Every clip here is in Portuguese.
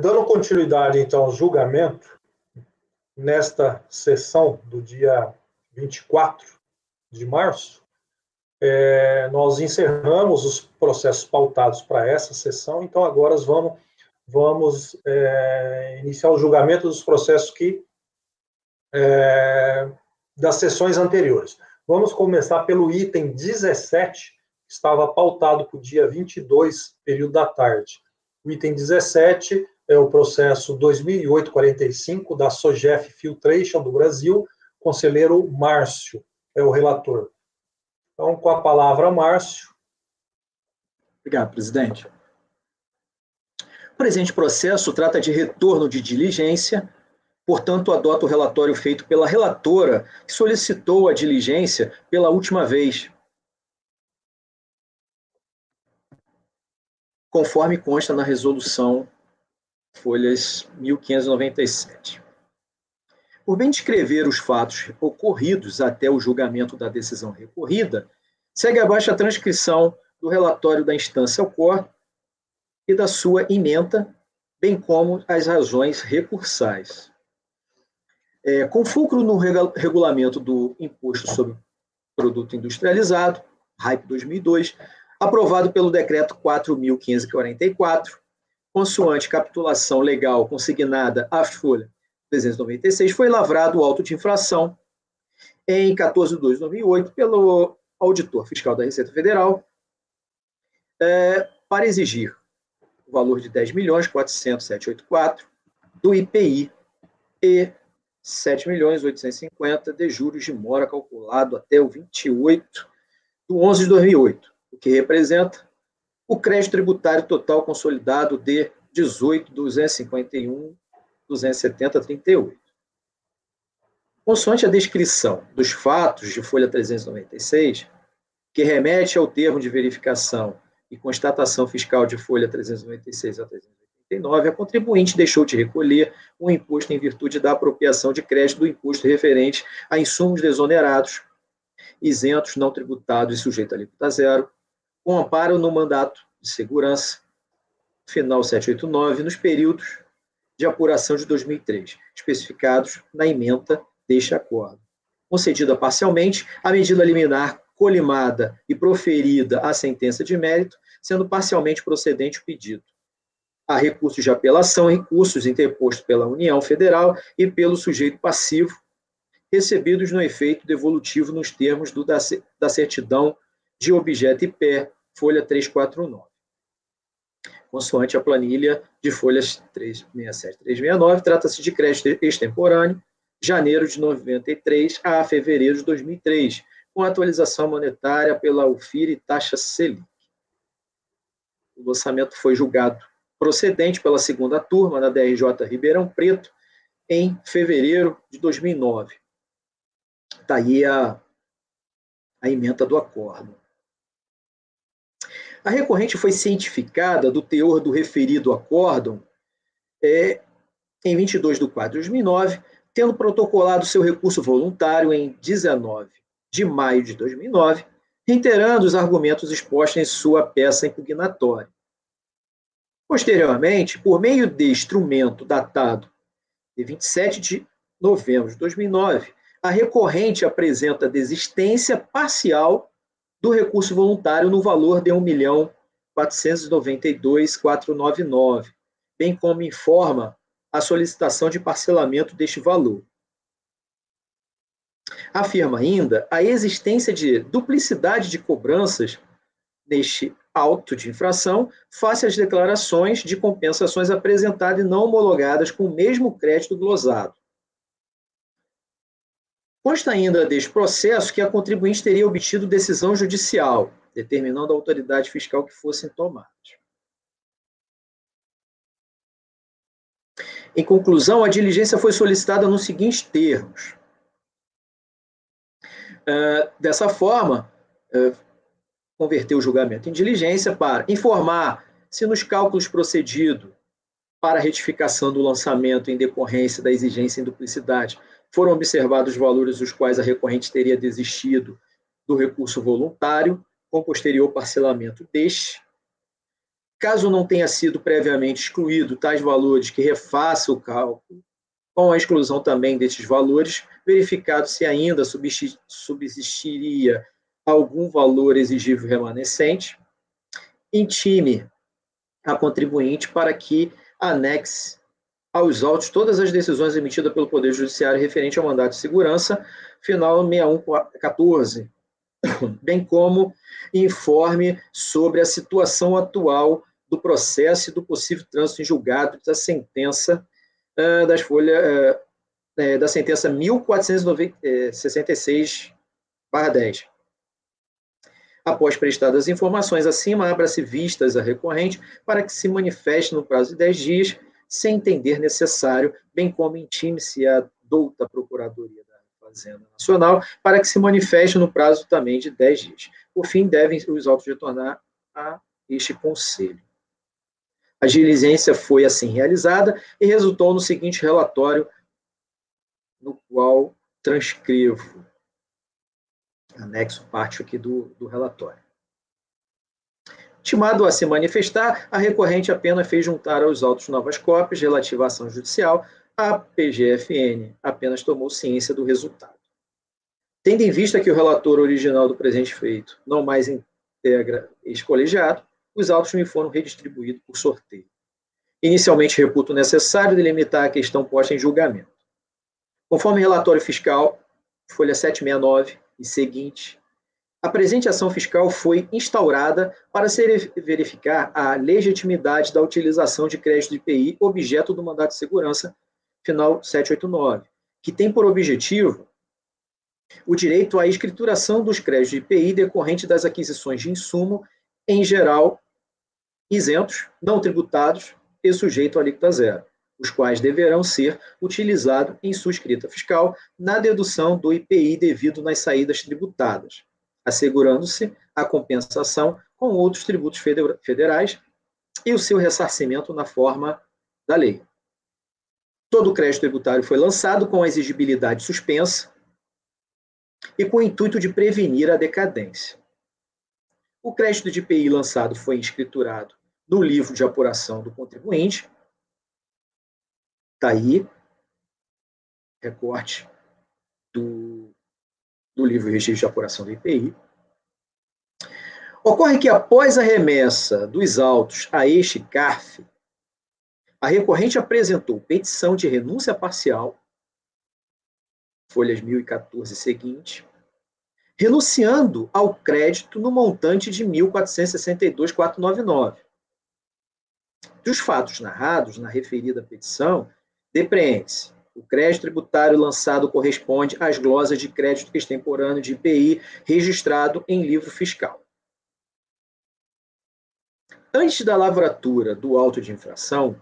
Dando continuidade, então, ao julgamento, nesta sessão do dia 24 de março, nós encerramos os processos pautados para essa sessão, então agora vamos iniciar o julgamento dos processos das sessões anteriores. Vamos começar pelo item 17, que estava pautado para o dia 22, período da tarde. O item 17 é o processo 2008-45 da Sogef Filtration do Brasil, conselheiro Márcio é o relator. Então, com a palavra, Márcio. Obrigado, presidente. O presente processo trata de retorno de diligência, portanto, adota o relatório feito pela relatora que solicitou a diligência pela última vez, conforme consta na resolução folhas 1597. Por bem descrever os fatos ocorridos até o julgamento da decisão recorrida, segue abaixo a transcrição do relatório da instância ao COR e da sua ementa, bem como as razões recursais. Com fulcro no regulamento do Imposto sobre Produto Industrializado, RAIP 2002, aprovado pelo Decreto 4.544, consoante capitulação legal consignada à folha 396, foi lavrado o auto de infração em 14/2/2008 pelo auditor fiscal da Receita Federal para exigir o valor de 10.400.784 do IPI e 7.850.000 de juros de mora calculado até o 28/11/2008, o que representa o crédito tributário total consolidado de 18.251.270,38. Consoante a descrição dos fatos de folha 396, que remete ao termo de verificação e constatação fiscal de folha 396 a 389, a contribuinte deixou de recolher o imposto em virtude da apropriação de crédito do imposto referente a insumos desonerados, isentos, não tributados e sujeitos a alíquota zero, com amparo no mandato de segurança, final 789, nos períodos de apuração de 2003, especificados na ementa deste acordo. Concedida parcialmente, a medida liminar colimada e proferida a sentença de mérito, sendo parcialmente procedente o pedido. Há recursos de apelação, recursos interpostos pela União Federal e pelo sujeito passivo, recebidos no efeito devolutivo nos termos da certidão de objeto e pé, folha 349. Consoante a planilha de folhas 367 e 369, trata-se de crédito extemporâneo, janeiro de 93 a fevereiro de 2003, com atualização monetária pela UFIR e taxa Selic. O lançamento foi julgado procedente pela segunda turma da DRJ Ribeirão Preto em fevereiro de 2009. Está aí a ementa do acordo. A recorrente foi cientificada do teor do referido acórdão em 22/4/2009, tendo protocolado seu recurso voluntário em 19 de maio de 2009, reiterando os argumentos expostos em sua peça impugnatória. Posteriormente, por meio de instrumento datado de 27 de novembro de 2009, a recorrente apresenta desistência parcial do recurso voluntário no valor de R$ 1.492.499, bem como informa a solicitação de parcelamento deste valor. Afirma ainda a existência de duplicidade de cobranças neste auto de infração face às declarações de compensações apresentadas e não homologadas com o mesmo crédito glosado. Consta ainda deste processo que a contribuinte teria obtido decisão judicial, determinando a autoridade fiscal que fossem tomadas. Em conclusão, a diligência foi solicitada nos seguintes termos. Dessa forma, converteu o julgamento em diligência para informar se nos cálculos procedidos para a retificação do lançamento em decorrência da exigência em duplicidade foram observados os valores dos quais a recorrente teria desistido do recurso voluntário, com posterior parcelamento deste, Caso não tenha sido previamente excluído tais valores, que refaça o cálculo, com a exclusão também desses valores, verificado se ainda subsistiria algum valor exigível remanescente, intime a contribuinte para que anexe aos autos todas as decisões emitidas pelo Poder Judiciário referente ao mandato de segurança, final 6114, bem como informe sobre a situação atual do processo e do possível trânsito em julgado da sentença da sentença 1466/10. Após prestadas as informações acima, abra-se vistas à recorrente para que se manifeste no prazo de 10 dias, sem entender necessário, bem como intime-se a douta Procuradoria da Fazenda Nacional para que se manifeste no prazo também de 10 dias. Por fim, devem os autos retornar a este Conselho. A diligência foi assim realizada e resultou no seguinte relatório, no qual transcrevo. Anexo parte aqui do relatório. Intimado a se manifestar, a recorrente apenas fez juntar aos autos novas cópias relativa à ação judicial. A PGFN apenas tomou ciência do resultado. Tendo em vista que o relator original do presente feito não mais integra este colegiado, os autos me foram redistribuídos por sorteio. Inicialmente, reputo necessário delimitar a questão posta em julgamento. Conforme relatório fiscal, folha 769 e seguinte, a presente ação fiscal foi instaurada para se verificar a legitimidade da utilização de crédito de IPI, objeto do mandato de segurança, final 789, que tem por objetivo o direito à escrituração dos créditos de IPI decorrente das aquisições de insumo, em geral, isentos, não tributados e sujeito à alíquota zero, os quais deverão ser utilizados em sua escrita fiscal na dedução do IPI devido nas saídas tributadas, assegurando-se a compensação com outros tributos federais e o seu ressarcimento na forma da lei. Todo o crédito tributário foi lançado com a exigibilidade suspensa e com o intuito de prevenir a decadência. O crédito de IPI lançado foi escriturado no livro de apuração do contribuinte. Está aí, recorte do livro de registro de apuração do IPI. Ocorre que, após a remessa dos autos a este CARF, a recorrente apresentou petição de renúncia parcial, folhas 1014 e seguinte, renunciando ao crédito no montante de R$ 1.462.499. Dos fatos narrados na referida petição, depreende-se: o crédito tributário lançado corresponde às glosas de crédito extemporâneo de IPI registrado em livro fiscal. Antes da lavratura do auto de infração,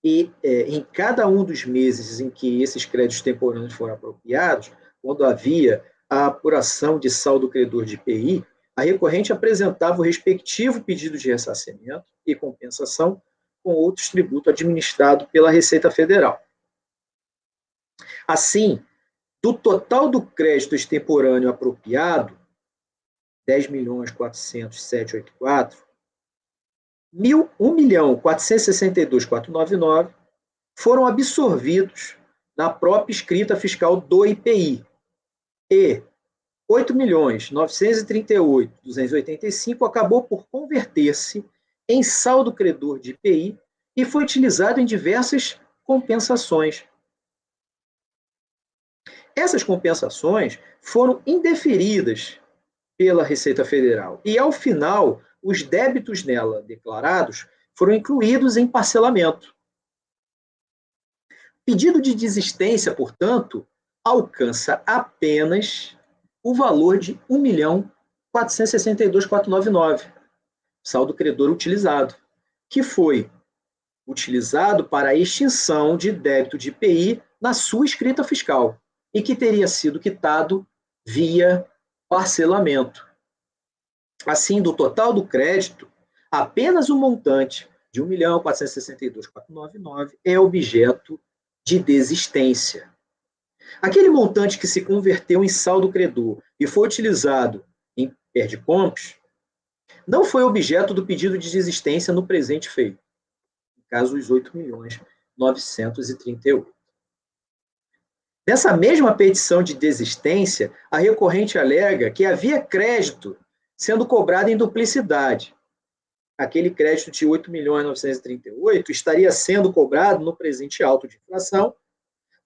e em cada um dos meses em que esses créditos temporâneos foram apropriados, quando havia a apuração de saldo credor de IPI, a recorrente apresentava o respectivo pedido de ressarcimento e compensação com outros tributos administrados pela Receita Federal. Assim, do total do crédito extemporâneo apropriado, R$ 10.400.784, R$ 1.462.499 foram absorvidos na própria escrita fiscal do IPI e R$ 8.938.285 acabou por converter-se em saldo credor de IPI e foi utilizado em diversas compensações. Essas compensações foram indeferidas pela Receita Federal e, ao final, os débitos nela declarados foram incluídos em parcelamento. Pedido de desistência, portanto, alcança apenas o valor de R$ 1.462.499, saldo credor utilizado, que foi utilizado para a extinção de débito de IPI na sua escrita fiscal e que teria sido quitado via parcelamento. Assim, do total do crédito, apenas o montante de R$ 1.462.499 é objeto de desistência. Aquele montante que se converteu em saldo credor e foi utilizado em perde-compras não foi objeto do pedido de desistência no presente feito. No caso, os 8.938.000. Nessa mesma petição de desistência, a recorrente alega que havia crédito sendo cobrado em duplicidade. Aquele crédito de 8.938.000 estaria sendo cobrado no presente auto de infração,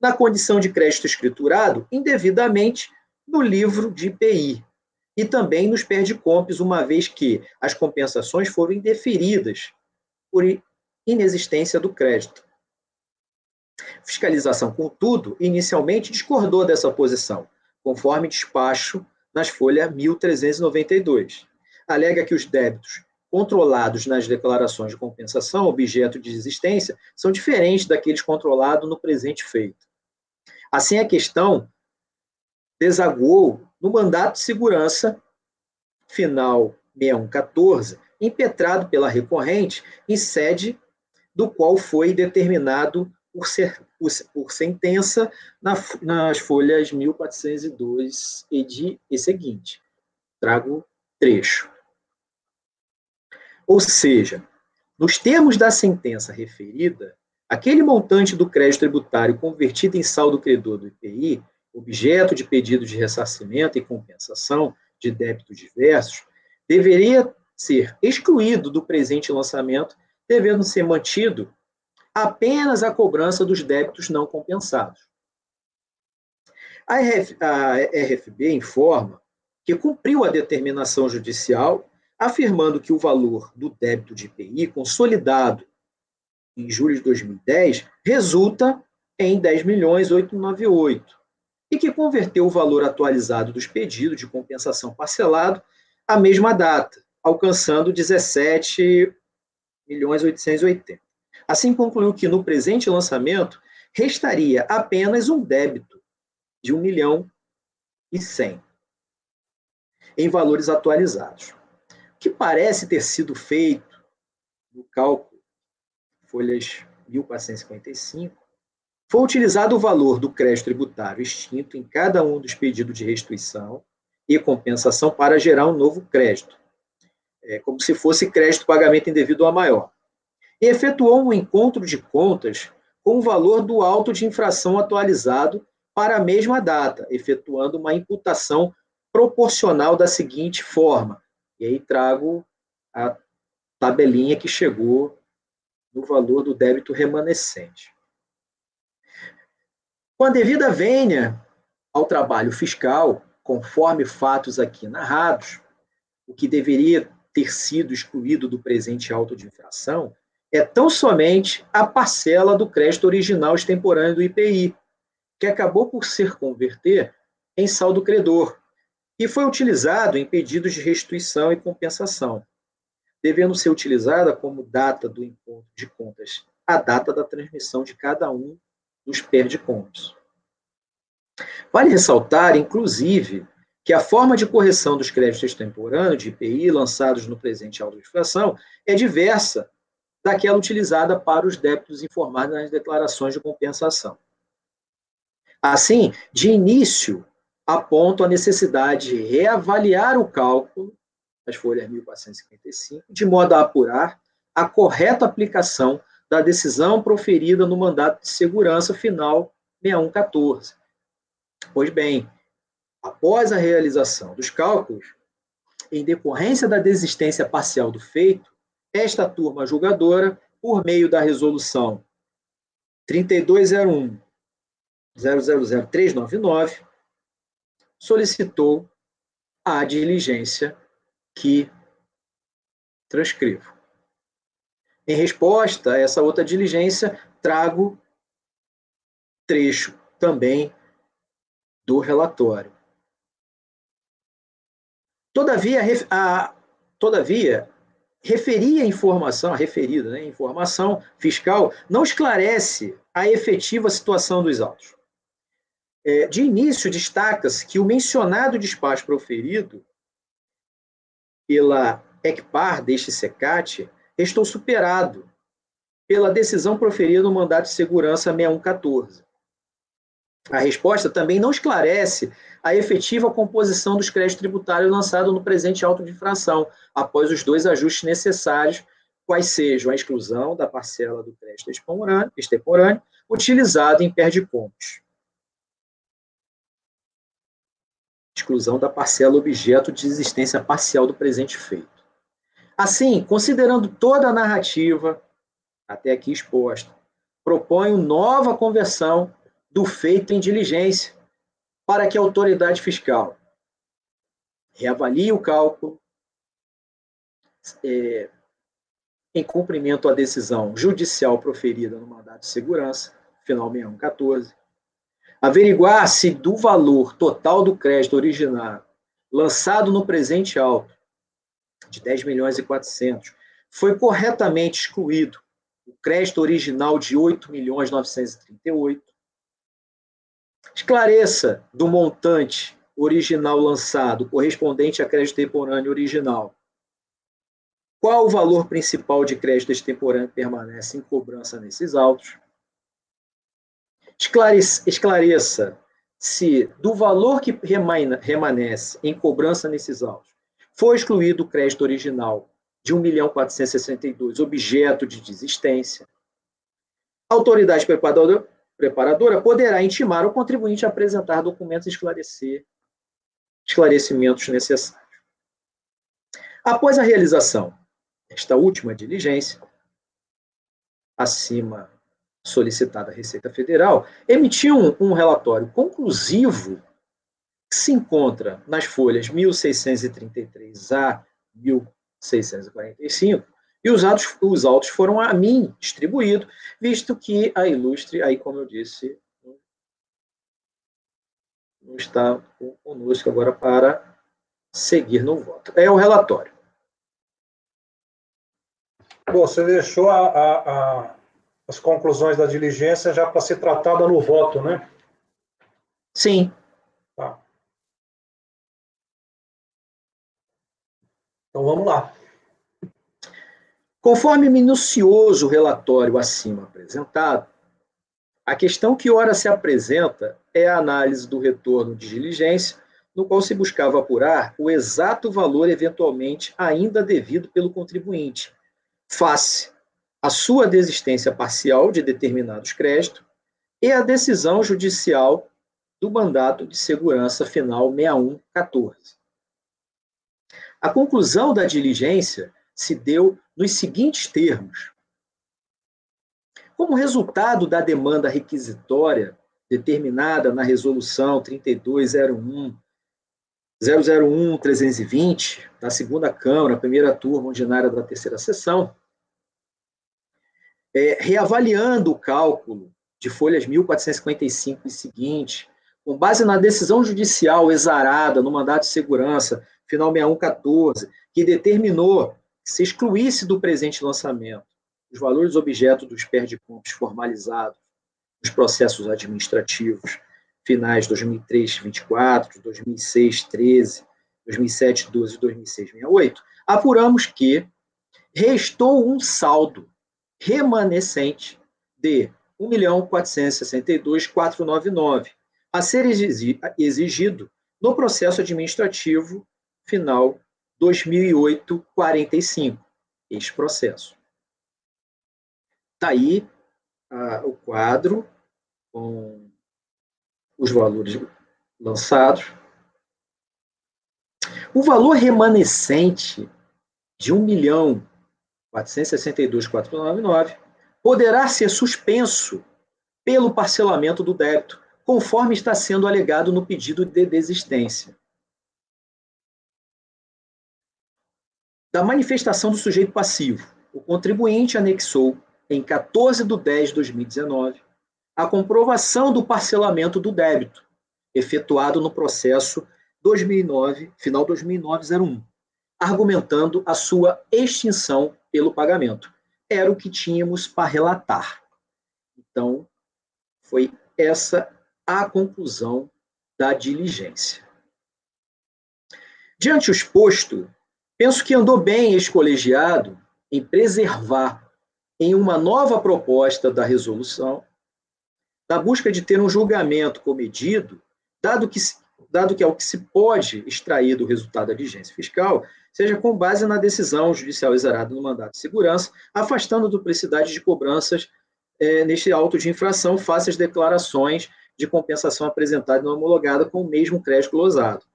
na condição de crédito escriturado indevidamente no livro de IPI e também nos perdicompes, uma vez que as compensações foram indeferidas por inexistência do crédito. Fiscalização, contudo, inicialmente discordou dessa posição, conforme despacho nas folhas 1.392. Alega que os débitos controlados nas declarações de compensação, objeto de desistência, são diferentes daqueles controlados no presente feito. Assim, a questão desaguou no mandato de segurança final 6114, impetrado pela recorrente, em sede do qual foi determinado por sentença nas folhas 1402 e seguinte. Trago trecho. Ou seja, nos termos da sentença referida, aquele montante do crédito tributário convertido em saldo credor do IPI, objeto de pedido de ressarcimento e compensação de débitos diversos, deveria ser excluído do presente lançamento, devendo ser mantido apenas a cobrança dos débitos não compensados. A RFB informa que cumpriu a determinação judicial, afirmando que o valor do débito de IPI consolidado em julho de 2010 resulta em 10.898.000 e que converteu o valor atualizado dos pedidos de compensação parcelado à mesma data, alcançando 17.880.000. Assim, concluiu que no presente lançamento restaria apenas um débito de 1.100.000 em valores atualizados. O que parece ter sido feito no cálculo, folhas 1455, foi utilizado o valor do crédito tributário extinto em cada um dos pedidos de restituição e compensação para gerar um novo crédito, como se fosse crédito pagamento indevido a maior. E efetuou um encontro de contas com o valor do auto de infração atualizado para a mesma data, efetuando uma imputação proporcional da seguinte forma. E aí trago a tabelinha que chegou no valor do débito remanescente. Com a devida vênia ao trabalho fiscal, conforme fatos aqui narrados, o que deveria ter sido excluído do presente auto de infração é tão somente a parcela do crédito original extemporâneo do IPI, que acabou por se converter em saldo credor e foi utilizado em pedidos de restituição e compensação, devendo ser utilizada como data do encontro de contas a data da transmissão de cada um dos perdicompes. Vale ressaltar, inclusive, que a forma de correção dos créditos extemporâneos de IPI lançados no presente auto de infração é diversa daquela utilizada para os débitos informados nas declarações de compensação. Assim, de início, aponto a necessidade de reavaliar o cálculo das folhas 1455, de modo a apurar a correta aplicação da decisão proferida no mandato de segurança final 6114. Pois bem, após a realização dos cálculos, em decorrência da desistência parcial do feito, esta turma julgadora, por meio da resolução 3201.000.399, solicitou a diligência que transcrevo. Em resposta a essa outra diligência, trago trecho também do relatório. Todavia, referida informação fiscal não esclarece a efetiva situação dos autos. De início, destaca-se que o mencionado despacho proferido pela ECPAR deste SECAT restou superado pela decisão proferida no mandato de segurança 6114. A resposta também não esclarece a efetiva composição dos créditos tributários lançados no presente auto de infração, após os 2 ajustes necessários, quais sejam a exclusão da parcela do crédito extemporâneo utilizado em perde-compras. Exclusão da parcela objeto de existência parcial do presente feito. Assim, considerando toda a narrativa até aqui exposta, proponho nova conversão do feito em diligência para que a autoridade fiscal reavalie o cálculo em cumprimento à decisão judicial proferida no mandado de segurança, final 6114, averiguar se do valor total do crédito original lançado no presente auto, de 10.400.000, foi corretamente excluído o crédito original de 8.938.000. Esclareça do montante original lançado, correspondente a crédito extemporâneo original, qual o valor principal de crédito extemporâneo permanece em cobrança nesses autos. Esclareça se do valor que remanesce em cobrança nesses autos foi excluído o crédito original de 1.462.000, objeto de desistência. A autoridade preparadora poderá intimar o contribuinte a apresentar documentos e esclarecimentos necessários. Após a realização desta última diligência, acima solicitada à Receita Federal, emitiu um relatório conclusivo que se encontra nas folhas 1633 a 1645, e os autos foram a mim distribuídos, visto que a ilustre, aí como eu disse, não está conosco agora para seguir no voto. É o relatório. Bom, você deixou as conclusões da diligência já para ser tratada no voto, né? Sim. Tá. Então vamos lá. Conforme minucioso relatório acima apresentado, a questão que ora se apresenta é a análise do retorno de diligência, no qual se buscava apurar o exato valor eventualmente ainda devido pelo contribuinte, face à sua desistência parcial de determinados créditos e a decisão judicial do mandato de segurança final 6114. A conclusão da diligência se deu nos seguintes termos. Como resultado da demanda requisitória determinada na Resolução 3201/001-320 da segunda Câmara, primeira turma ordinária da terceira sessão, reavaliando o cálculo de folhas 1455 e seguinte, com base na decisão judicial exarada no mandato de segurança, final 6114, que determinou que se excluísse do presente lançamento os valores objeto dos perde-compras formalizados nos processos administrativos finais 2003-24, 2006-13, 2007-12 e 2006-68, apuramos que restou um saldo remanescente de R$ 1.462.499 a ser exigido no processo administrativo final 2008-45, este processo. Está aí o quadro com os valores lançados. O valor remanescente de R$ 1.462.499 poderá ser suspenso pelo parcelamento do débito, conforme está sendo alegado no pedido de desistência. Da manifestação do sujeito passivo, o contribuinte anexou, em 14/10/2019, a comprovação do parcelamento do débito, efetuado no processo 2009, final 2009-01, argumentando a sua extinção pelo pagamento. Era o que tínhamos para relatar. Então, foi essa a conclusão da diligência. Diante o exposto, penso que andou bem este colegiado em preservar, em uma nova proposta da resolução, da busca de ter um julgamento comedido, dado que é o que se pode extrair do resultado da diligência fiscal, seja com base na decisão judicial exarada no mandado de segurança, afastando a duplicidade de cobranças neste auto de infração, face às declarações de compensação apresentada e não homologada com o mesmo crédito glosado,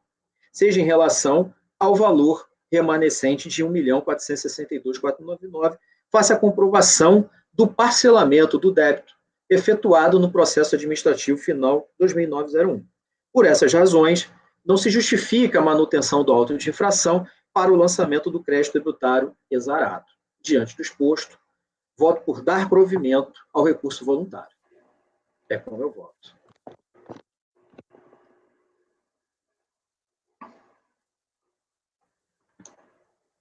seja em relação ao valor remanescente de R$ 1.462.499, face à comprovação do parcelamento do débito efetuado no processo administrativo final 2009-01. Por essas razões, não se justifica a manutenção do auto de infração para o lançamento do crédito tributário exarado. Diante do exposto, voto por dar provimento ao recurso voluntário. É como eu voto.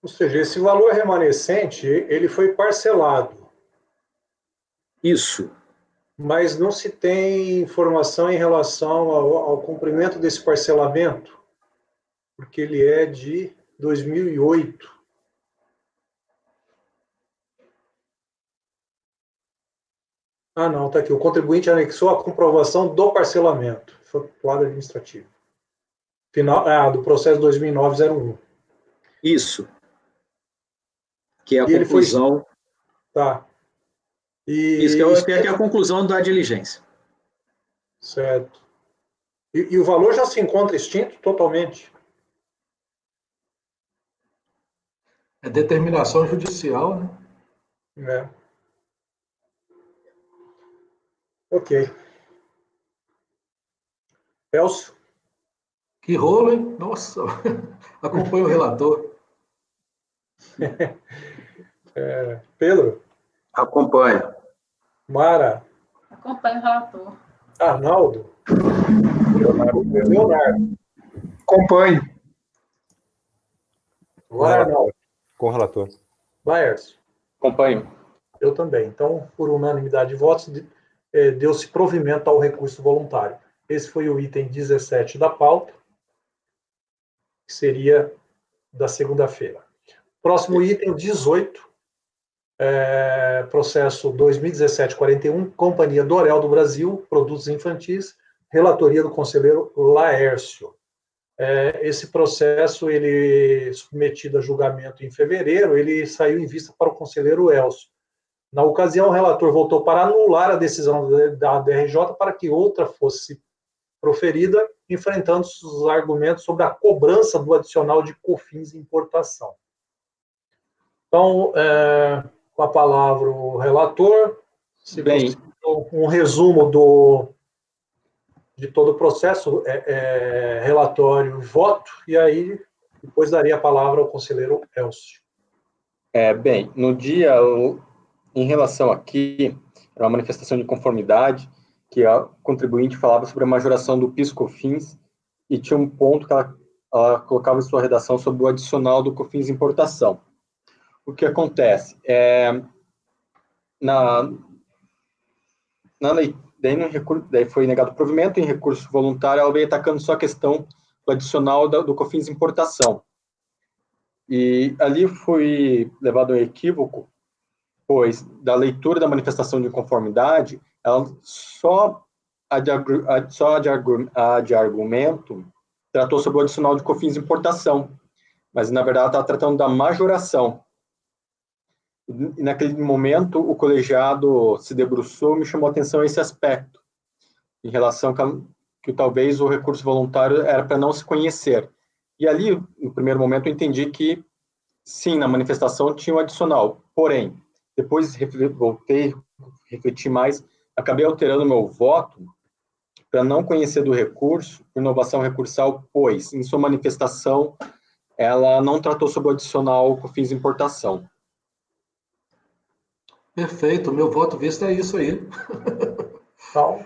Ou seja, esse valor remanescente, ele foi parcelado. Isso. Mas não se tem informação em relação ao cumprimento desse parcelamento, porque ele é de 2008. Ah, não, está aqui. O contribuinte anexou a comprovação do parcelamento. Foi o lado administrativo. Final, do processo 2009-01. Isso. Que é a conclusão. Tá. Isso, que é a conclusão da diligência. Certo. E o valor já se encontra extinto totalmente? É determinação judicial, né? É. Ok. Elcio? Que rolo, hein? Nossa, acompanha o relator. Pedro? Acompanho. Mara? Acompanho o relator. Arnaldo? Leonardo? Acompanho. Vai, Arnaldo. Com o relator. Laércio? Acompanho. Eu também. Então, por unanimidade de votos, deu-se provimento ao recurso voluntário. Esse foi o item 17 da pauta, que seria da segunda-feira. Próximo item, 18, processo 2017-41, Companhia Dorel do Brasil, Produtos Infantis, relatoria do conselheiro Laércio. Esse processo, ele submetido a julgamento em fevereiro, ele saiu em vista para o conselheiro Elcio. Na ocasião, o relator voltou para anular a decisão da DRJ para que outra fosse proferida, enfrentando os argumentos sobre a cobrança do adicional de COFINS e importação. Então, com a palavra o relator, se possível, um resumo de todo o processo, relatório e voto, e aí depois daria a palavra ao conselheiro Elcio. Bem, no dia, em relação aqui, era uma manifestação de conformidade, que a contribuinte falava sobre a majoração do PIS/COFINS, e tinha um ponto que ela colocava em sua redação sobre o adicional do COFINS importação. O que acontece? Daí foi negado o provimento, em recurso voluntário, ela veio atacando só a questão do adicional do COFINS importação. E ali foi levado a um equívoco, pois, da leitura da manifestação de inconformidade, ela só a de argumento tratou sobre o adicional de COFINS importação, mas, na verdade, ela estava tratando da majoração. E, naquele momento, o colegiado se debruçou e me chamou a atenção esse aspecto, em relação que talvez o recurso voluntário era para não se conhecer. E ali, no primeiro momento, eu entendi que, sim, na manifestação tinha o adicional, porém, depois voltei, refleti mais, acabei alterando meu voto para não conhecer do recurso, por inovação recursal, pois, em sua manifestação, ela não tratou sobre o adicional COFINS importação. Perfeito, meu voto visto é isso aí. Então,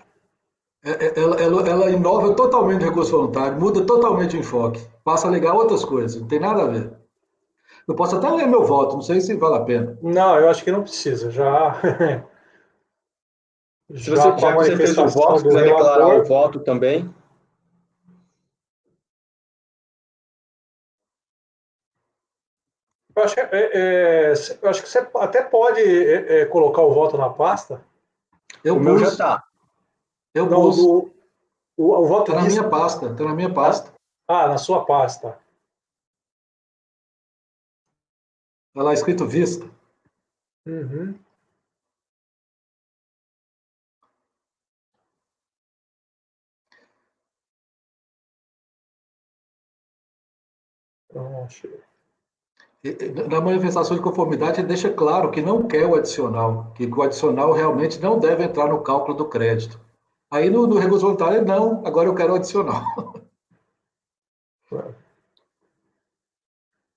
ela inova totalmente o recurso voluntário, muda totalmente o enfoque, passa a alegar outras coisas, não tem nada a ver. Eu posso até ler meu voto, não sei se vale a pena. não, eu acho que não precisa, já... Já que você fez o voto, se quiser declarar o voto também. Eu acho que você até pode colocar o voto na pasta. O meu já está. Eu Não, pus. o voto Está na vista. minha pasta. Está na minha pasta. Ah, na sua pasta. Está lá escrito vista. Uhum. Não achei. Na manifestação de conformidade, ele deixa claro que não quer o adicional, que o adicional realmente não deve entrar no cálculo do crédito. Aí no recurso voluntário, não, agora eu quero o adicional.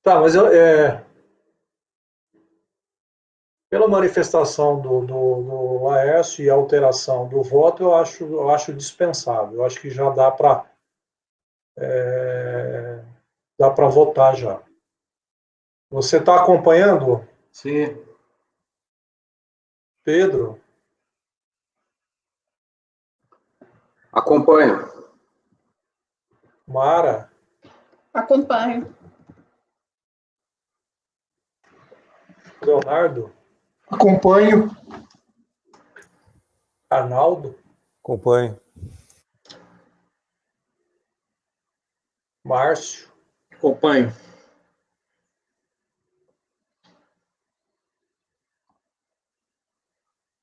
Tá, mas pela manifestação do Laércio e a alteração do voto, eu acho dispensável. Eu acho que já dá para votar já. Você está acompanhando, Sim. Pedro? Acompanho. Mara? Acompanho. Leonardo? Acompanho. Arnaldo? Acompanho. Márcio? Acompanho.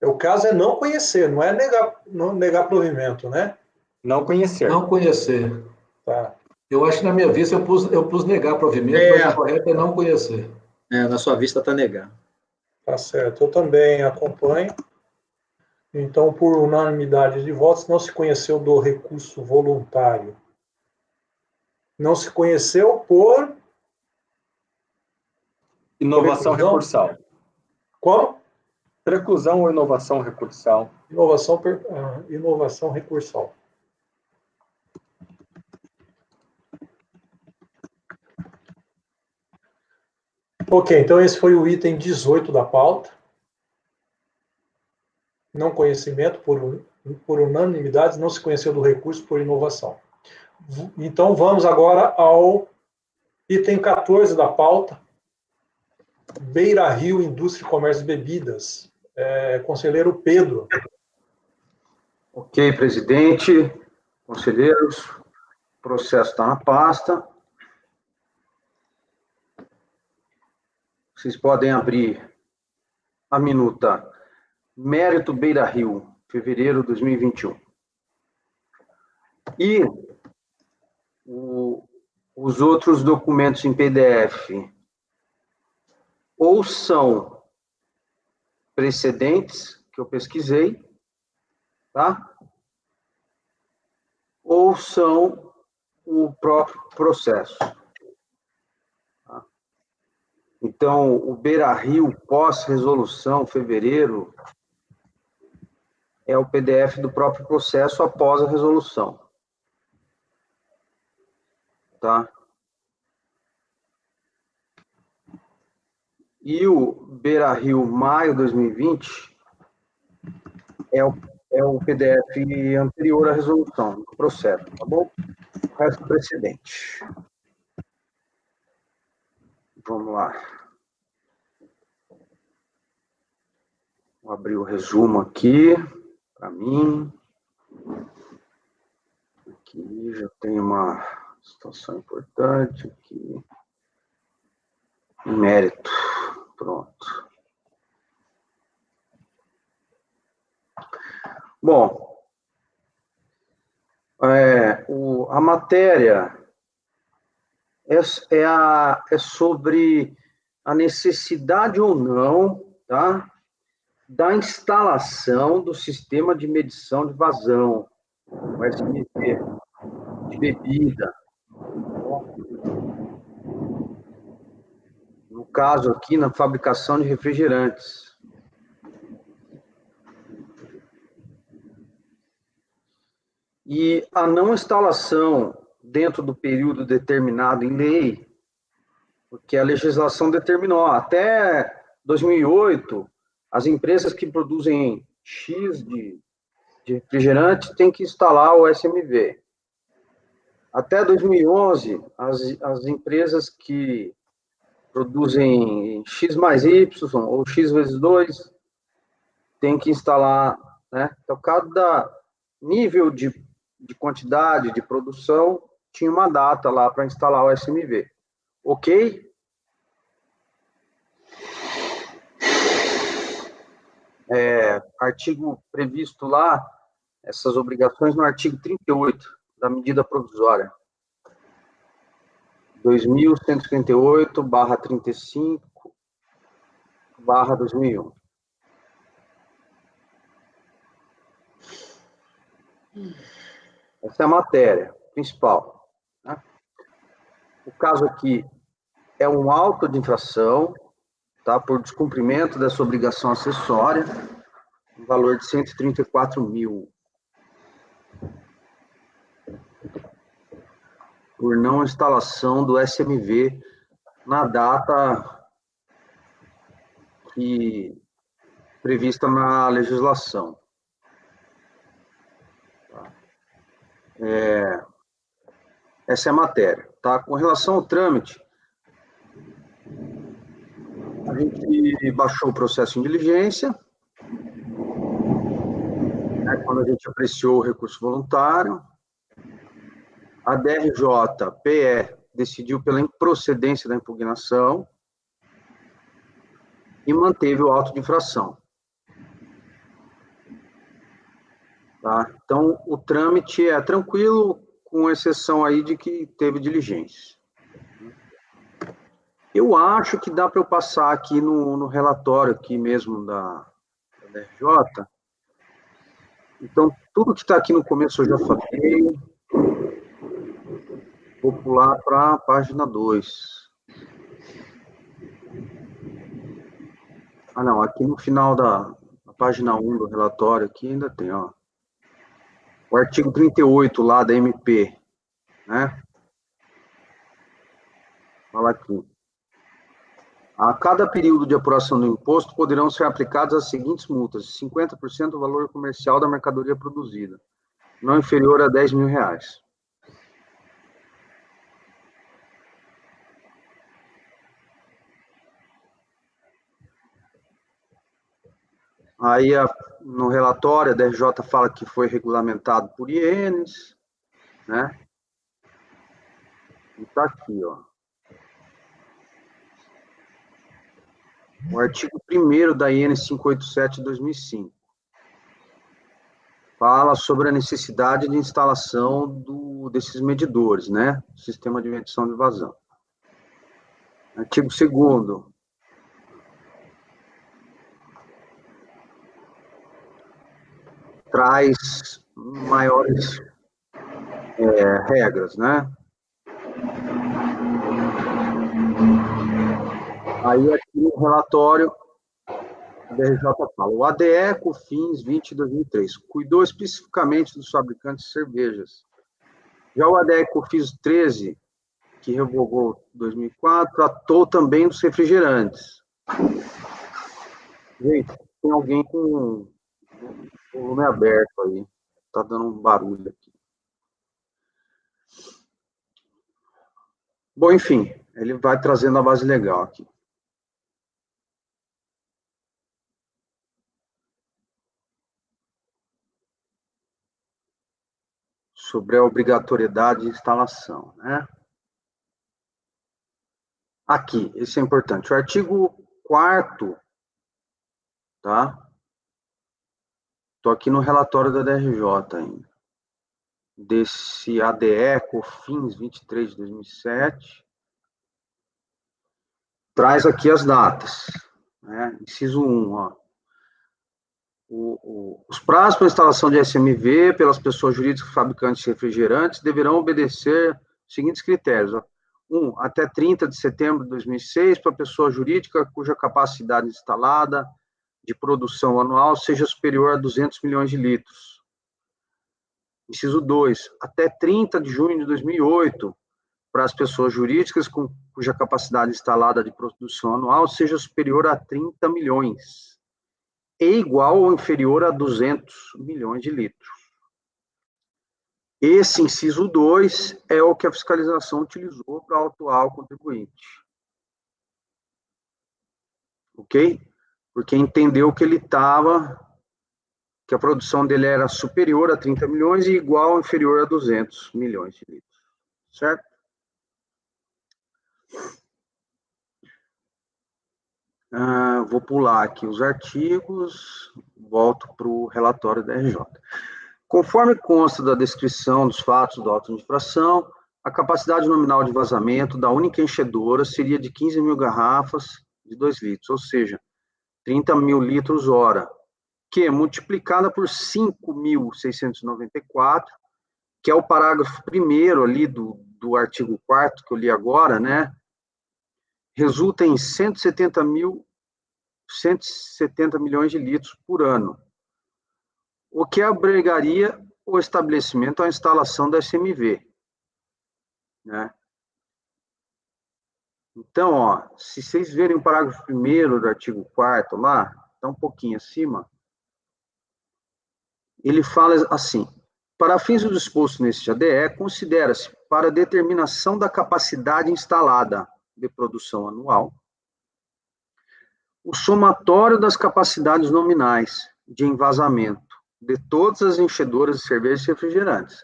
O caso é não conhecer, não é negar provimento, né? Não conhecer. Não conhecer. Tá. Eu acho que na minha vista eu pus negar provimento, mas o correto é não conhecer. Na sua vista está negar. Tá certo. Eu também acompanho. Então, por unanimidade de votos, não se conheceu do recurso voluntário. Não se conheceu por... Inovação Reclusão? recursal. Como? Preclusão ou inovação recursal? Inovação recursal. Ok, então esse foi o item 18 da pauta. Não conhecimento por unanimidade, não se conheceu do recurso por inovação. Então vamos agora ao item 14 da pauta. Beira Rio Indústria, Comércio e Bebidas. Conselheiro Pedro. Ok, presidente, conselheiros, o processo está na pasta. Vocês podem abrir a minuta Mérito Beira Rio, fevereiro de 2021. E os outros documentos em PDF ou são precedentes que eu pesquisei, tá? Ou são o próprio processo. Tá? Então, o Beira Rio pós-resolução, fevereiro, é o PDF do próprio processo após a resolução. Tá? E o Beira Rio maio 2020 é o PDF anterior à resolução do processo, tá bom? O resto precedente. Vamos lá. Vou abrir o resumo aqui, para mim. Aqui já tem uma situação importante aqui. Mérito. Pronto. Bom, a matéria é sobre a necessidade ou não, tá, da instalação do sistema de medição de vazão, o SMV, de bebida. No caso aqui, na fabricação de refrigerantes. E a não instalação dentro do período determinado em lei, porque a legislação determinou, até 2008, as empresas que produzem X de refrigerante têm que instalar o SMV. Até 2011, as empresas que produzem X mais Y ou X vezes 2 têm que instalar, né? Então, nível de quantidade de produção, tinha uma data lá para instalar o SMV. Ok? Artigo previsto lá, essas obrigações no artigo 38 da medida provisória. 2138/35/2001. Essa é a matéria principal, né? O caso aqui é um auto de infração, tá, por descumprimento dessa obrigação acessória, no valor de 134 mil. Por não instalação do SMV na data prevista na legislação. Essa é a matéria, tá? Com relação ao trâmite, a gente baixou o processo em diligência, né, quando a gente apreciou o recurso voluntário. A DRJ-PE decidiu pela improcedência da impugnação e manteve o auto de infração. Tá? Então, o trâmite é tranquilo, com exceção aí de que teve diligência. Eu acho que dá para eu passar aqui no relatório aqui mesmo da DRJ. Então, tudo que está aqui no começo eu já falei. Vou pular para a página 2. Ah, não, aqui no final da página 1 do relatório, aqui ainda tem, ó, o artigo 38 lá da MP, né? Fala aqui. A cada período de apuração do imposto, poderão ser aplicadas as seguintes multas: 50% do valor comercial da mercadoria produzida, não inferior a R$10.000. Aí, no relatório, a DRJ fala que foi regulamentado por ienes, né? E tá aqui, ó. O artigo 1º da IN 587 de 2005 fala sobre a necessidade de instalação desses medidores, né? Sistema de medição de vazão. Artigo 2º. Traz maiores regras, né? Aí, aqui no relatório, a DRJ fala: o ADE-COFINS 20/2003 cuidou especificamente dos fabricantes de cervejas. Já o ADE-COFINS 13, que revogou 2004, tratou também dos refrigerantes. Gente, tem alguém com o volume aberto aí. Tá dando um barulho aqui. Bom, enfim, ele vai trazendo a base legal aqui. Sobre a obrigatoriedade de instalação, né? Aqui, esse é importante. O artigo 4º, tá? Estou aqui no relatório da DRJ ainda. Desse ADE-COFINS 23 de 2007. Traz aqui as datas, né? Inciso 1, ó. Os prazos para instalação de SMV pelas pessoas jurídicas fabricantes de refrigerantes deverão obedecer os seguintes critérios. Ó. 1. Até 30 de setembro de 2006, para pessoa jurídica cuja capacidade instalada de produção anual seja superior a 200 milhões de litros. Inciso 2. Até 30 de junho de 2008, para as pessoas jurídicas cuja capacidade instalada de produção anual seja superior a 30 milhões. E igual ou inferior a 200 milhões de litros. Esse inciso 2 é o que a fiscalização utilizou para autuar o contribuinte. Ok? Porque entendeu que ele que a produção dele era superior a 30 milhões e igual ou inferior a 200 milhões de litros, certo? Vou pular aqui os artigos, volto para o relatório da RJ. Conforme consta da descrição dos fatos do auto de infração, a capacidade nominal de vazamento da única enchedora seria de 15 mil garrafas de 2 litros, ou seja, 30 mil litros hora, que multiplicada por 5.694, que é o parágrafo 1º ali do artigo 4º que eu li agora, né, resulta em 170 milhões de litros por ano, o que abrigaria o estabelecimento à instalação da SMV, né? Então, ó, se vocês verem o parágrafo 1º do artigo 4º lá, está um pouquinho acima, ele fala assim: para fins do disposto neste ADE, considera-se, para determinação da capacidade instalada de produção anual, o somatório das capacidades nominais de envasamento de todas as enchedoras de cervejas e refrigerantes,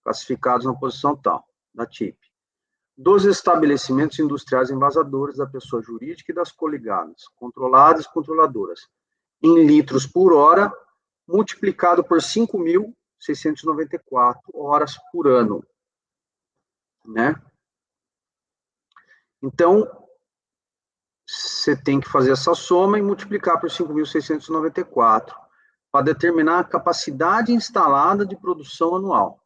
classificados na posição tal, da TIP, dos estabelecimentos industriais envasadores da pessoa jurídica e das coligadas, controladas e controladoras, em litros por hora, multiplicado por 5.694 horas por ano, né? Então, você tem que fazer essa soma e multiplicar por 5.694 para determinar a capacidade instalada de produção anual,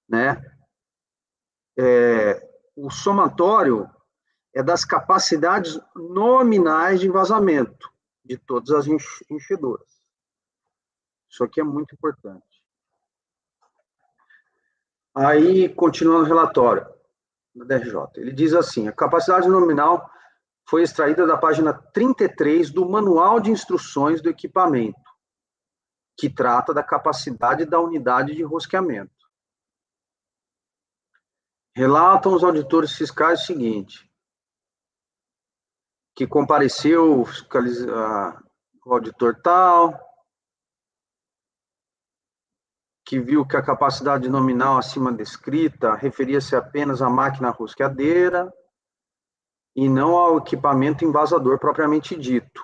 né? O somatório é das capacidades nominais de vazamento de todas as enchedoras. Isso aqui é muito importante. Aí, continuando o relatório da DRJ, ele diz assim: a capacidade nominal foi extraída da página 33 do Manual de Instruções do Equipamento, que trata da capacidade da unidade de rosqueamento. Relatam os auditores fiscais o seguinte: que compareceu o auditor tal, que viu que a capacidade nominal acima descrita referia-se apenas à máquina rosqueadeira e não ao equipamento envasador propriamente dito,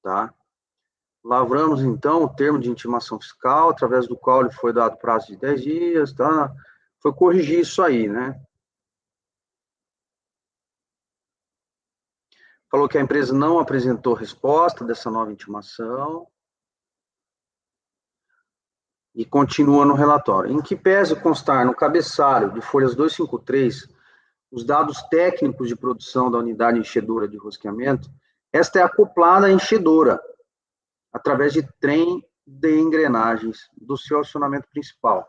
tá? Lavramos, então, o termo de intimação fiscal, através do qual lhe foi dado prazo de 10 dias, tá? Foi corrigir isso aí, né? Falou que a empresa não apresentou resposta dessa nova intimação. E continua no relatório. Em que pese constar no cabeçalho de folhas 253 os dados técnicos de produção da unidade enchedora de rosqueamento, esta é acoplada à enchedora, através de trem de engrenagens do seu acionamento principal.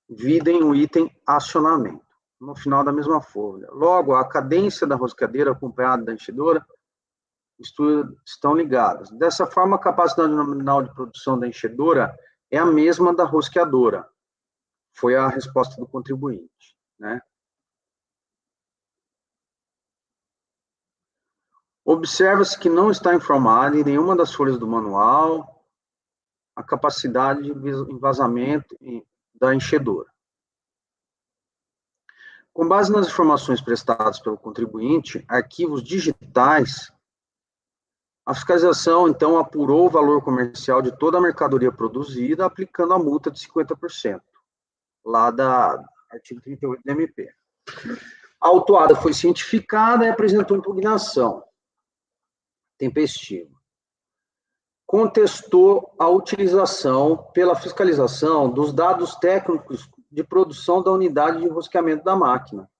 Videm o item acionamento, no final da mesma folha. Logo, a cadência da rosqueadeira acompanhada da enchedora estão ligadas. Dessa forma, a capacidade nominal de produção da enchedora é a mesma da rosqueadora. Foi a resposta do contribuinte, né? Observa-se que não está informada em nenhuma das folhas do manual a capacidade de envasamento da enchedora. Com base nas informações prestadas pelo contribuinte, arquivos digitais, a fiscalização, então, apurou o valor comercial de toda a mercadoria produzida, aplicando a multa de 50%, lá da artigo 38 da MP. A autuada foi cientificada e apresentou impugnação tempestiva. Contestou a utilização pela fiscalização dos dados técnicos de produção da unidade de rosqueamento da máquina,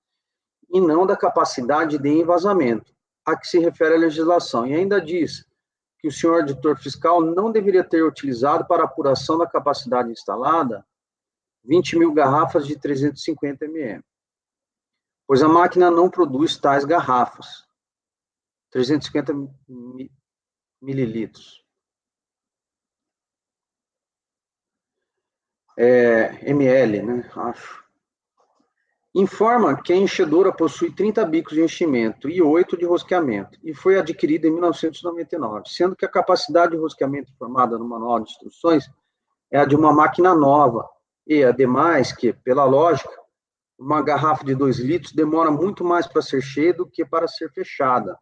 e não da capacidade de envasamento, a que se refere a legislação. E ainda diz que o senhor auditor fiscal não deveria ter utilizado para apuração da capacidade instalada 20 mil garrafas de 350 ml, pois a máquina não produz tais garrafas, 350 mililitros. ML, né, acho. informa que a enchedora possui 30 bicos de enchimento e 8 de rosqueamento, e foi adquirida em 1999, sendo que a capacidade de rosqueamento informada no manual de instruções é a de uma máquina nova, e, ademais, que, pela lógica, uma garrafa de 2 litros demora muito mais para ser cheia do que para ser fechada.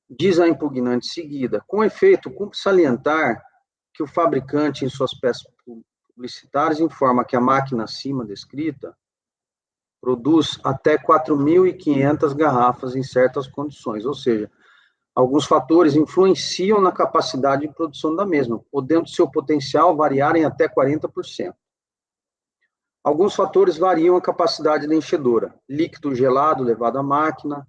Diz a impugnante seguida, com efeito, cumpre salientar que o fabricante, em suas peças publicitárias, informa que a máquina acima descrita produz até 4.500 garrafas em certas condições, ou seja, alguns fatores influenciam na capacidade de produção da mesma, podendo seu potencial variar em até 40%. Alguns fatores variam a capacidade da enchedora, líquido gelado levado à máquina,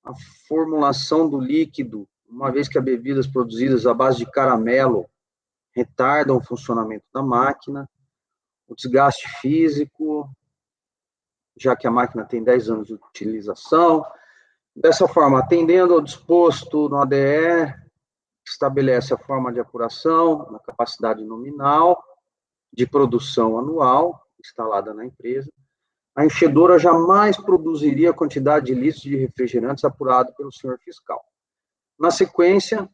a formulação do líquido, uma vez que as bebidas produzidas à base de caramelo retardam o funcionamento da máquina, o desgaste físico, já que a máquina tem 10 anos de utilização. Dessa forma, atendendo ao disposto no ADE, estabelece a forma de apuração na capacidade nominal de produção anual instalada na empresa. A enchedora jamais produziria a quantidade de litros de refrigerantes apurado pelo senhor fiscal. Na sequência,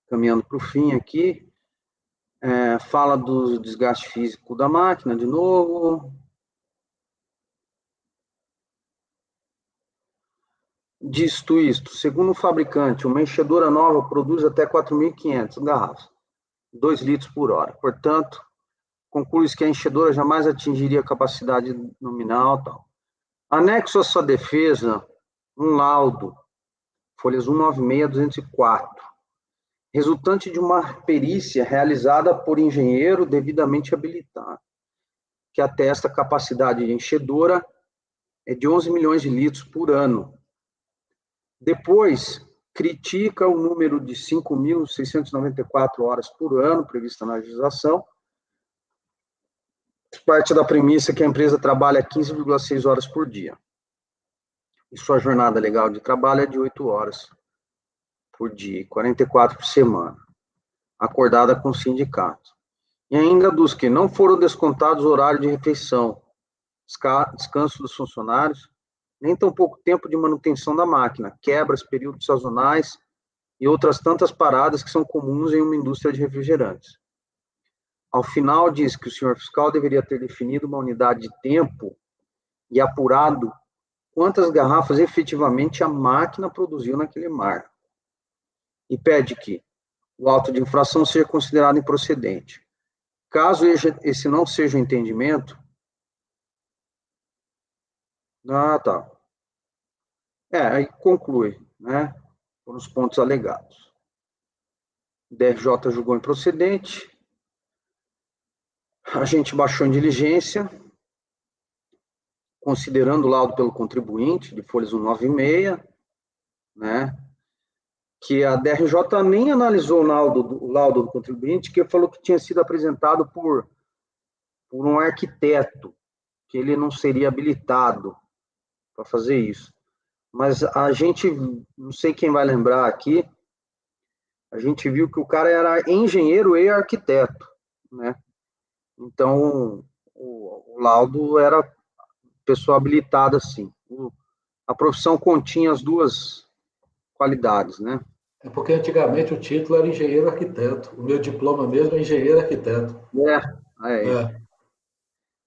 caminhando para o fim aqui, fala do desgaste físico da máquina, de novo. Disto isto, segundo o fabricante, uma enchedora nova produz até 4.500 garrafas, 2 litros por hora. Portanto, conclui-se que a enchedora jamais atingiria a capacidade nominal. Tal. Anexo a sua defesa, um laudo, folhas 196 a 204, resultante de uma perícia realizada por engenheiro devidamente habilitado, que atesta a capacidade de enchedora é de 11 milhões de litros por ano. Depois, critica o número de 5.694 horas por ano prevista na legislação, parte da premissa que a empresa trabalha 15,6 horas por dia. E sua jornada legal de trabalho é de 8 horas por dia, e 44 por semana, acordada com o sindicato. E ainda dos que não foram descontados o horário de refeição, descanso dos funcionários, nem tão pouco tempo de manutenção da máquina, quebras, períodos sazonais e outras tantas paradas que são comuns em uma indústria de refrigerantes. Ao final, diz que o senhor fiscal deveria ter definido uma unidade de tempo e apurado quantas garrafas efetivamente a máquina produziu naquele mar. E pede que o auto de infração seja considerado improcedente. Caso esse não seja o entendimento... tá. Aí conclui, né? Foram os pontos alegados. O DRJ julgou improcedente. A gente baixou em diligência, considerando o laudo pelo contribuinte, de folhas 196, né? Que a DRJ nem analisou o laudo do contribuinte, que falou que tinha sido apresentado por um arquiteto, que ele não seria habilitado para fazer isso. Mas a gente, não sei quem vai lembrar aqui, a gente viu que o cara era engenheiro e arquiteto, né? Então, o laudo era pessoa habilitada, sim. A profissão continha as duas qualidades, né? É porque antigamente o título era engenheiro-arquiteto. O meu diploma mesmo é engenheiro-arquiteto.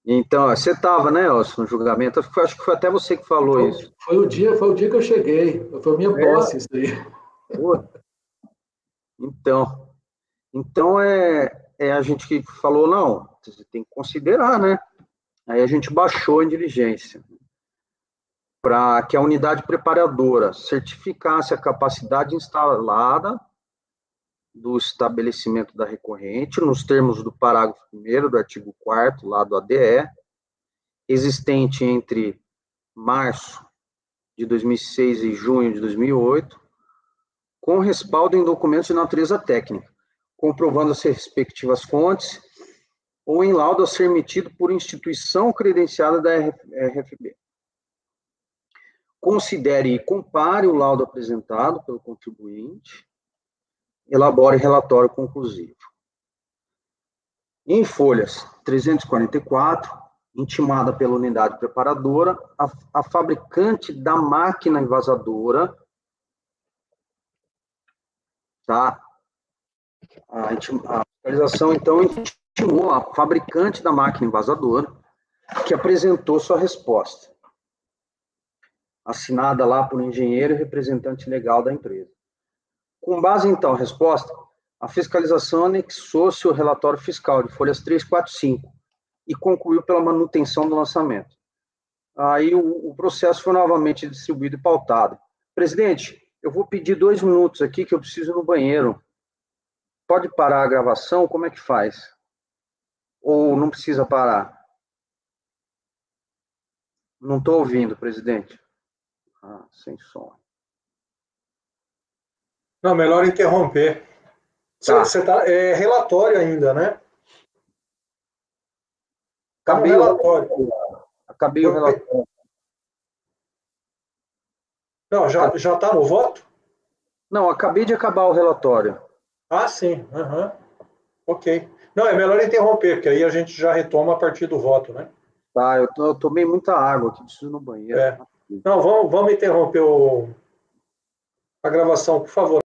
Então, você estava, né, Elcio, no julgamento? Acho que foi até você que falou isso. Foi o dia que eu cheguei. Foi a minha posse, isso aí. Então a gente que falou, não, você tem que considerar, né? Aí a gente baixou em diligência para que a unidade preparadora certificasse a capacidade instalada do estabelecimento da recorrente, nos termos do parágrafo 1º do artigo 4º, lá do ADE, existente entre março de 2006 e junho de 2008, com respaldo em documentos de natureza técnica, comprovando as respectivas fontes, ou em laudo a ser emitido por instituição credenciada da RFB. Considere e compare o laudo apresentado pelo contribuinte, elabore relatório conclusivo. Em folhas 344, intimada pela unidade preparadora, a fabricante da máquina envasadora, tá? A fiscalização, então, intimou a fabricante da máquina envasadora, que apresentou sua resposta, assinada lá por engenheiro e representante legal da empresa. Com base, então, na resposta, a fiscalização anexou-se o relatório fiscal de folhas 3, 4, 5 e concluiu pela manutenção do lançamento. Aí o processo foi novamente distribuído e pautado. Presidente, eu vou pedir 2 minutos aqui que eu preciso ir no banheiro. Pode parar a gravação? Como é que faz? Ou não precisa parar? Não estou ouvindo, presidente. Sem som. Não, melhor interromper. Tá. Você tá, é relatório ainda, né? Acabei no relatório. Acabei o relatório. Não, já está no voto? Não, acabei de acabar o relatório. Ah, sim. Uhum. Ok. Não, é melhor interromper, porque aí a gente já retoma a partir do voto, né? Tá, eu tomei muita água aqui, preciso ir no banheiro. Não, vamos interromper a gravação, por favor.